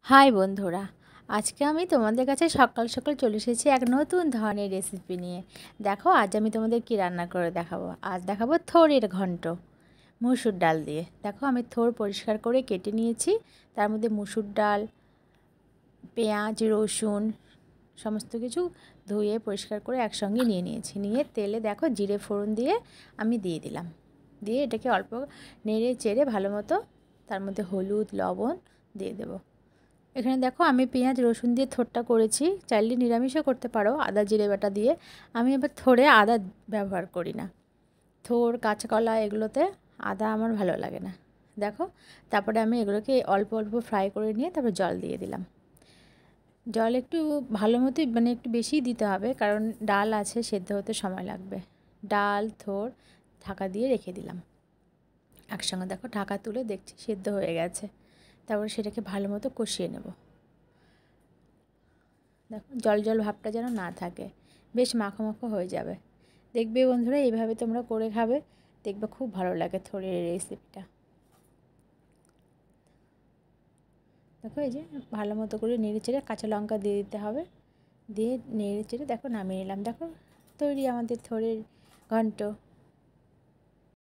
High বন্ধুরা, আজকে আমি তোমাদের কাছে সকাল সকাল চলে এসেছি এক নতুন ধরনের রেসিপি নিয়ে। দেখো আজ আমি তোমাদের কি রান্না করে দেখাবো। আজ দেখাবো থোড়ের ঘন্ট মুসুর ডাল দিয়ে। দেখো আমি থোড় পরিষ্কার করে কেটে নিয়েছি, তার মধ্যে মুসুর ডাল, পেঁয়াজ, রসুন সমস্ত কিছু ধুয়ে পরিষ্কার করে একসঙ্গে নিয়ে নিয়েছি। নিয়ে তেলে দেখো জিরে ফোড়ন দিয়ে আমি দিয়ে দিলাম। দিয়ে এটাকে অল্প নেড়ে চেড়ে ভালো মতো তার মধ্যে হলুদ লবণ দিয়ে দেবো। এখানে দেখো আমি পেঁয়াজ রসুন দিয়ে থোড়টা করেছি, চাইলে নিরামিষও করতে পারো আদা জিরে বাটা দিয়ে। আমি এবার থোড়ে আদা ব্যবহার করি না। থোড় কাঁচকলা এগুলোতে আদা আমার ভালো লাগে না। দেখো তারপরে আমি এগুলোকে অল্প অল্প ফ্রাই করে নিয়ে তারপর জল দিয়ে দিলাম। জল একটু ভালো মতোই একটু বেশিই দিতে হবে, কারণ ডাল আছে, সেদ্ধ হতে সময় লাগবে। ডাল থোড় ঢাকা দিয়ে রেখে দিলাম একসঙ্গে। দেখো ঢাকা তুলে দেখছি সেদ্ধ হয়ে গেছে। তারপরে সেটাকে ভালো মতো কষিয়ে নেব। দেখো জল জল ভাবটা যেন না থাকে, বেশ মাখো মাখো হয়ে যাবে। দেখবে বন্ধুরা এইভাবে তোমরা করে খাবে, দেখবে খুব ভালো লাগে থোড়ের রেসিপিটা। দেখো এই যে ভালো মতো করে নেড়ে চেড়ে কাঁচা লঙ্কা দিয়ে দিতে হবে, দিয়ে নেড়ে চেড়ে দেখো নামিয়ে নিলাম। দেখো তৈরি আমাদের থোড়ের ঘন্ট।